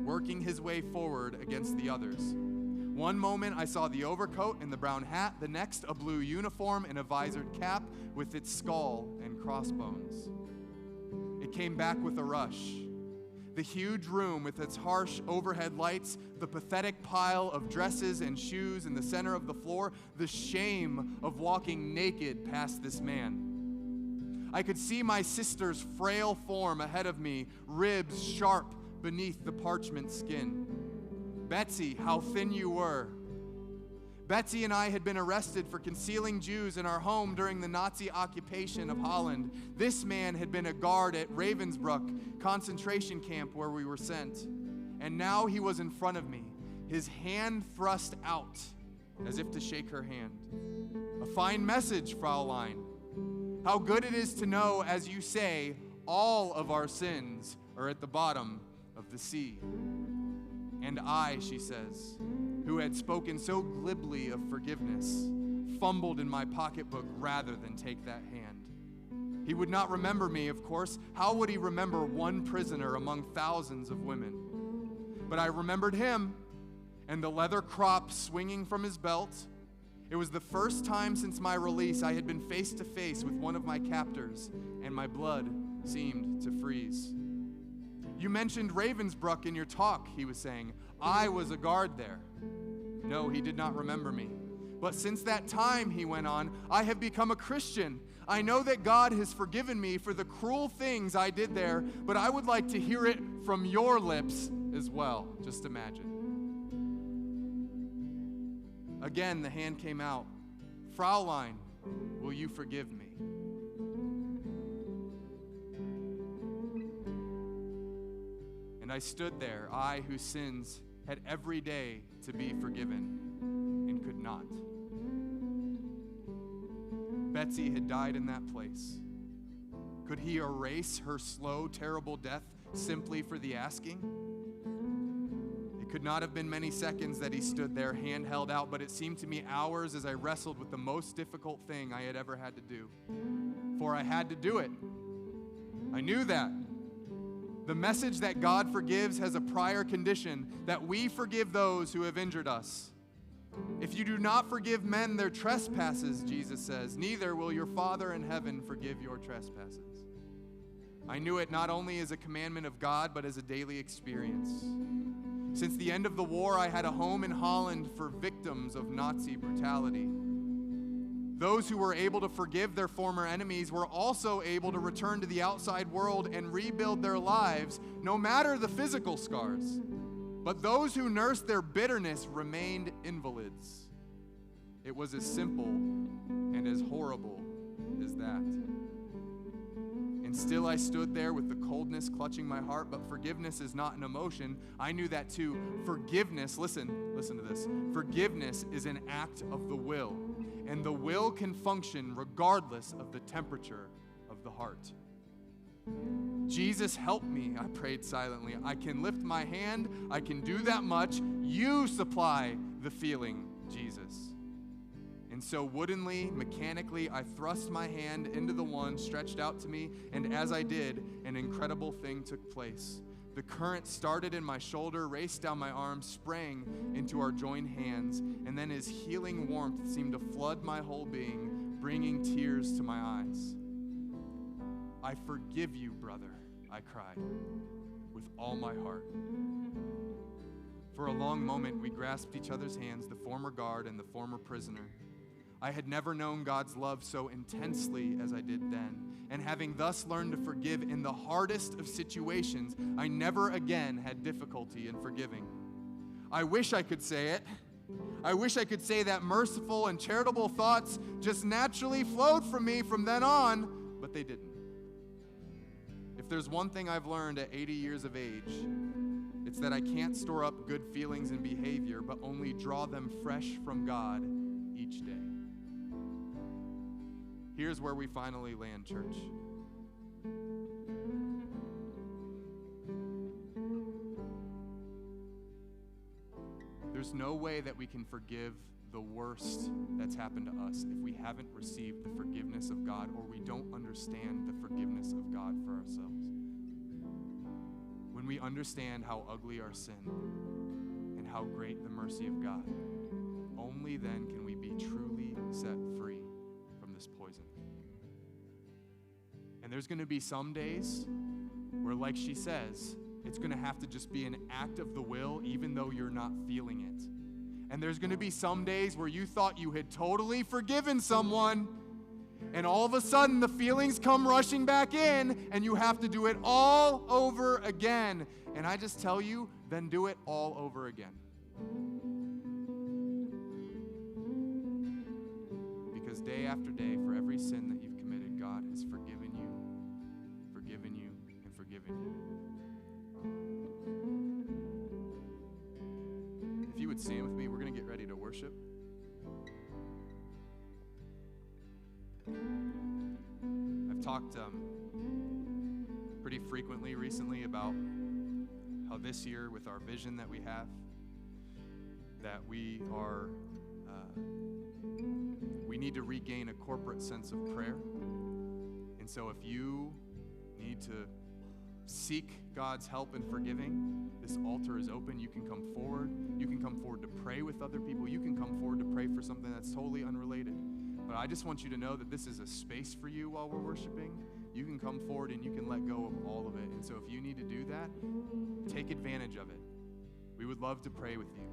working his way forward against the others. One moment, I saw the overcoat and the brown hat. The next, a blue uniform and a visored cap with its skull and crossbones. It came back with a rush. The huge room with its harsh overhead lights, the pathetic pile of dresses and shoes in the center of the floor, the shame of walking naked past this man. I could see my sister's frail form ahead of me, ribs sharp beneath the parchment skin. Betsy, how thin you were. Betsy and I had been arrested for concealing Jews in our home during the Nazi occupation of Holland. This man had been a guard at Ravensbrück concentration camp where we were sent. And now he was in front of me, his hand thrust out as if to shake her hand. "A fine message, Fraulein. How good it is to know, as you say, all of our sins are at the bottom of the sea." And I, she says, who had spoken so glibly of forgiveness, fumbled in my pocketbook rather than take that hand. He would not remember me, of course. How would he remember one prisoner among thousands of women? But I remembered him and the leather crop swinging from his belt. It was the first time since my release I had been face to face with one of my captors, and my blood seemed to freeze. "You mentioned Ravensbrück in your talk," he was saying. "I was a guard there." No, he did not remember me. "But since that time," he went on, "I have become a Christian. I know that God has forgiven me for the cruel things I did there, but I would like to hear it from your lips as well." Just imagine. Again, the hand came out. "Fraulein, will you forgive me?" And And I stood there, I whose sins had every day to be forgiven and could not. Betsy had died in that place. Could he erase her slow, terrible death simply for the asking? It could not have been many seconds that he stood there, hand held out, but it seemed to me hours as I wrestled with the most difficult thing I had ever had to do. For I had to do it. I knew that. The message that God forgives has a prior condition, that we forgive those who have injured us. If you do not forgive men their trespasses, Jesus says, neither will your Father in heaven forgive your trespasses. I knew it not only as a commandment of God, but as a daily experience. Since the end of the war, I had a home in Holland for victims of Nazi brutality. Those who were able to forgive their former enemies were also able to return to the outside world and rebuild their lives, no matter the physical scars. But those who nursed their bitterness remained invalids. It was as simple and as horrible as that. And still I stood there with the coldness clutching my heart, but forgiveness is not an emotion. I knew that too. Forgiveness, listen to this. Forgiveness is an act of the will, and the will can function regardless of the temperature of the heart. Jesus, help me, I prayed silently. I can lift my hand. I can do that much. You supply the feeling, Jesus. And so woodenly, mechanically, I thrust my hand into the one stretched out to me, and as I did, an incredible thing took place. The current started in my shoulder, raced down my arm, sprang into our joined hands, and then his healing warmth seemed to flood my whole being, bringing tears to my eyes. I forgive you, brother, I cried, with all my heart. For a long moment, we grasped each other's hands, the former guard and the former prisoner. I had never known God's love so intensely as I did then. And having thus learned to forgive in the hardest of situations, I never again had difficulty in forgiving. I wish I could say it. I wish I could say that merciful and charitable thoughts just naturally flowed from me from then on, but they didn't. If there's one thing I've learned at 80 years of age, it's that I can't store up good feelings and behavior, but only draw them fresh from God each day. Here's where we finally land, church. There's no way that we can forgive the worst that's happened to us if we haven't received the forgiveness of God, or we don't understand the forgiveness of God for ourselves. When we understand how ugly our sin and how great the mercy of God, only then can we be truly set free from this poison. And there's going to be some days where, like she says, it's going to have to just be an act of the will, even though you're not feeling it. And there's going to be some days where you thought you had totally forgiven someone, and all of a sudden the feelings come rushing back in, and you have to do it all over again. And I just tell you, then do it all over again. Because day after day, for every sin that you've committed, God has forgiven you, and forgiven you. If you would stand with me, we're going to get ready to worship. I've talked pretty frequently recently about how this year, with our vision that we have, that we need to regain a corporate sense of prayer. And so if you need to seek God's help in forgiving, this altar is open. You can come forward. You can come forward to pray with other people. You can come forward to pray for something that's totally unrelated. But I just want you to know that this is a space for you while we're worshiping. You can come forward and you can let go of all of it. And so if you need to do that, take advantage of it. We would love to pray with you.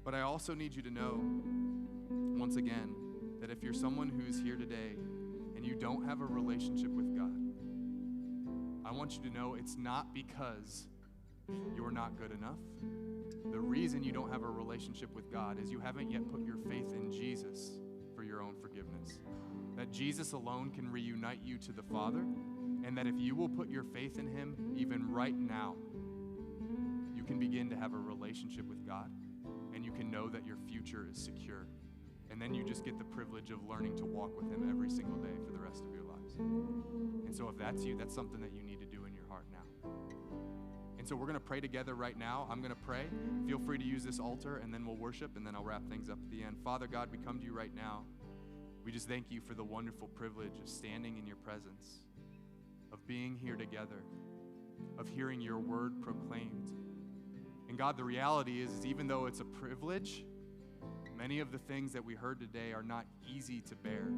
But I also need you to know, once again, that if you're someone who's here today and you don't have a relationship with God, I want you to know it's not because you're not good enough. The reason you don't have a relationship with God is you haven't yet put your faith in Jesus for your own forgiveness. That Jesus alone can reunite you to the Father, And that if you will put your faith in him, even right now, you can begin to have a relationship with God, and you can know that your future is secure. And then you just get the privilege of learning to walk with him every single day for the rest of your lives. And so if that's you, that's something that you need to do in your heart now. And so we're going to pray together right now. I'm going to pray. Feel free to use this altar, and then we'll worship, and then I'll wrap things up at the end. Father God, we come to you right now. We just thank you for the wonderful privilege of standing in your presence, of being here together, of hearing your word proclaimed. And God, the reality is even though it's a privilege, many of the things that we heard today are not easy to bear.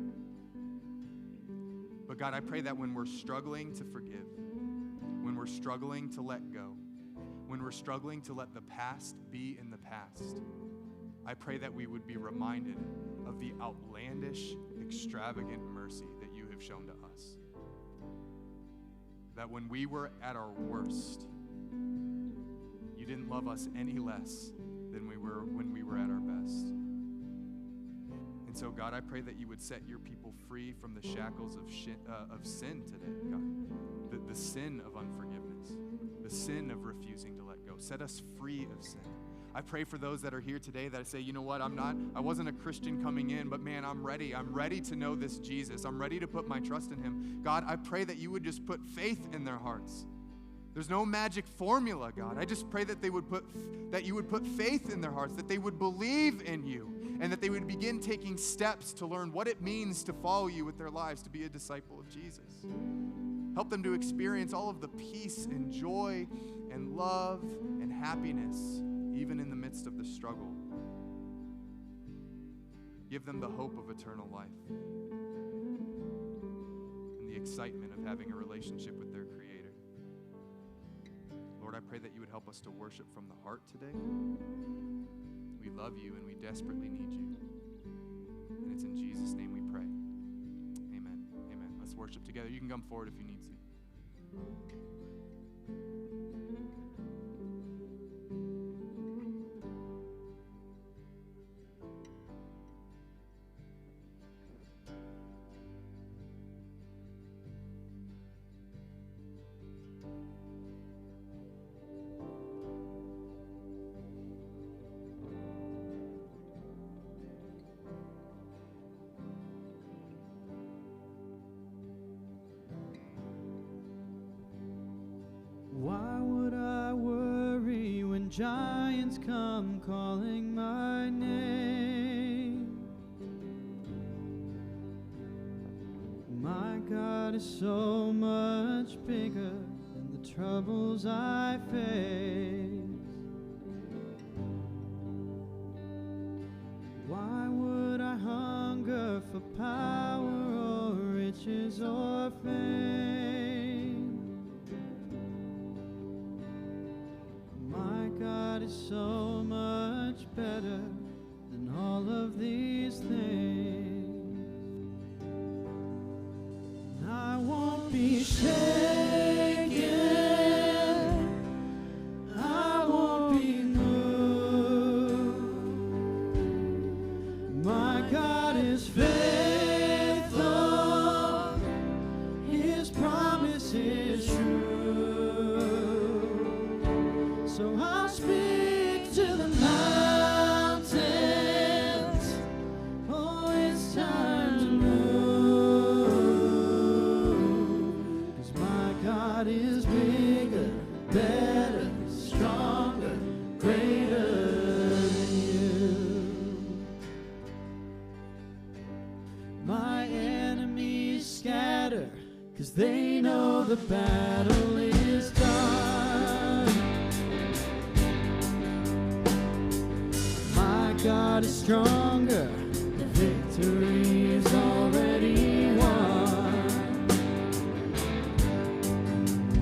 But God, I pray that when we're struggling to forgive, when we're struggling to let go, when we're struggling to let the past be in the past, I pray that we would be reminded of the outlandish, extravagant mercy that you have shown to us. That when we were at our worst, you didn't love us any less than we were when we were at our best. And so, God, I pray that you would set your people free from the shackles of sin today, God. The sin of unforgiveness, the sin of refusing to let go. Set us free of sin. I pray for those that are here today that say, you know what, I wasn't a Christian coming in, but man, I'm ready. I'm ready to know this Jesus. I'm ready to put my trust in him. God, I pray that you would just put faith in their hearts. There's no magic formula, God. I just pray that you would put faith in their hearts, that they would believe in you, and that they would begin taking steps to learn what it means to follow you with their lives, to be a disciple of Jesus. Help them to experience all of the peace and joy and love and happiness, even in the midst of the struggle. Give them the hope of eternal life and the excitement of having a relationship with their Creator. Lord, I pray that you would help us to worship from the heart today. We love you and we desperately need you. And it's in Jesus' name we pray. Amen. Amen. Let's worship together. You can come forward if you need to. Why would I worry when giants come calling my name? My God is so much bigger than the troubles I face. Why would I hunger for power or riches or fame? My God is so much better than all of these things. And I won't be shaken. I won't be moved. My God is faithful. His promise is true. So I'll speak to the mountains. Oh, it's time to move. 'Cause my God is bigger, better, stronger, greater than you. My enemies scatter, 'cause they know the battle is done. God is stronger, the victory is already won.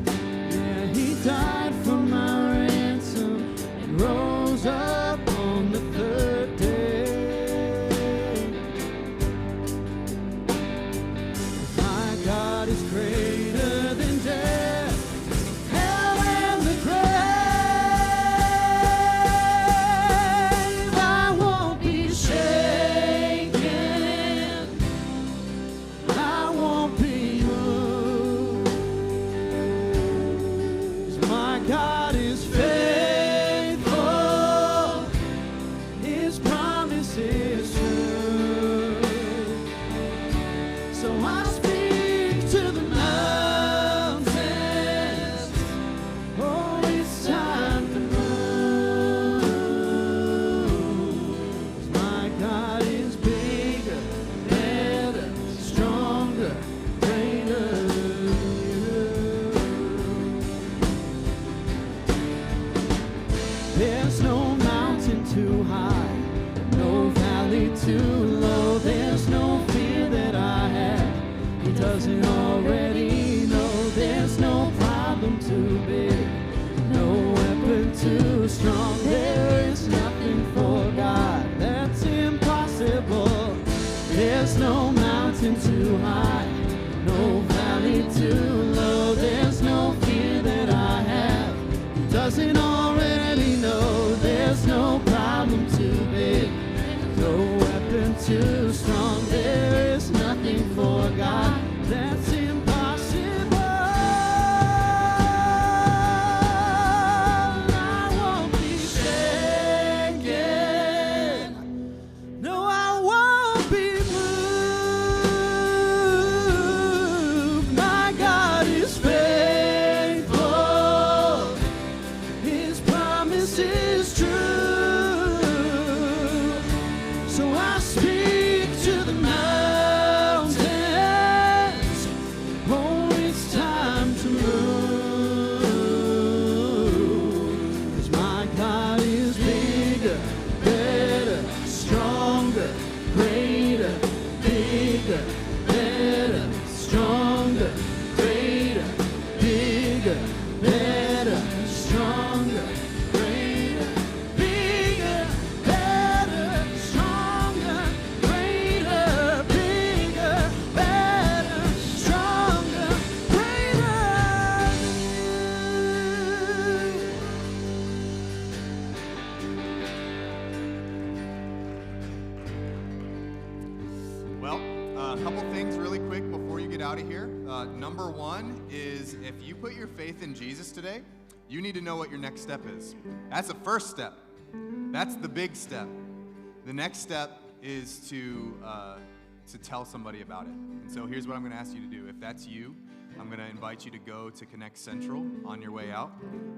Yeah, he died for my ransom and rose up on the third day. My God is greater than death, hell and the grave. strong. There is nothing for God that's impossible. There's no mountain too high, no valley too low. There's no fear that I have He doesn't already know. There's no problem too big, no weapon too strong. There is nothing for God that's impossible. I won't be shaken. No, I won't be moved. My God is faithful. His promise is true. So I speak to the mountains. Oh, it's time to move. 'Cause my God is bigger, better, stronger, greater, bigger, better, stronger, greater, bigger, better, stronger, greater, bigger, better, stronger, greater, bigger, better, stronger, greater. Well, a couple things really quick before you get out of here. Number one is if you put your faith in Jesus today, you need to know what your next step is. That's the first step. That's the big step. The next step is to tell somebody about it. And so here's what I'm going to ask you to do. If that's you, I'm going to invite you to go to Connect Central on your way out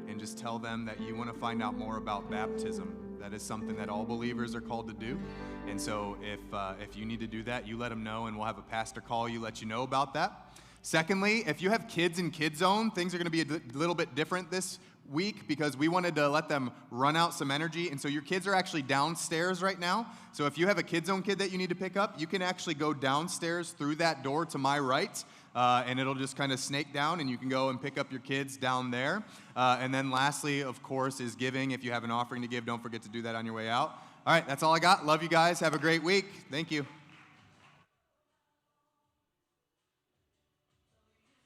and just tell them that you want to find out more about baptism. That is something that all believers are called to do. And so if you need to do that, you let them know, and we'll have a pastor call you, let you know about that. Secondly, if you have kids in Kid Zone, things are going to be a little bit different this week because we wanted to let them run out some energy. And so your kids are actually downstairs right now. So if you have a Kid Zone kid that you need to pick up, you can actually go downstairs through that door to my right, and it'll just kind of snake down, and you can go and pick up your kids down there. And then lastly, of course, is giving. If you have an offering to give, don't forget to do that on your way out. All right, that's all I got. Love you guys. Have a great week. Thank you.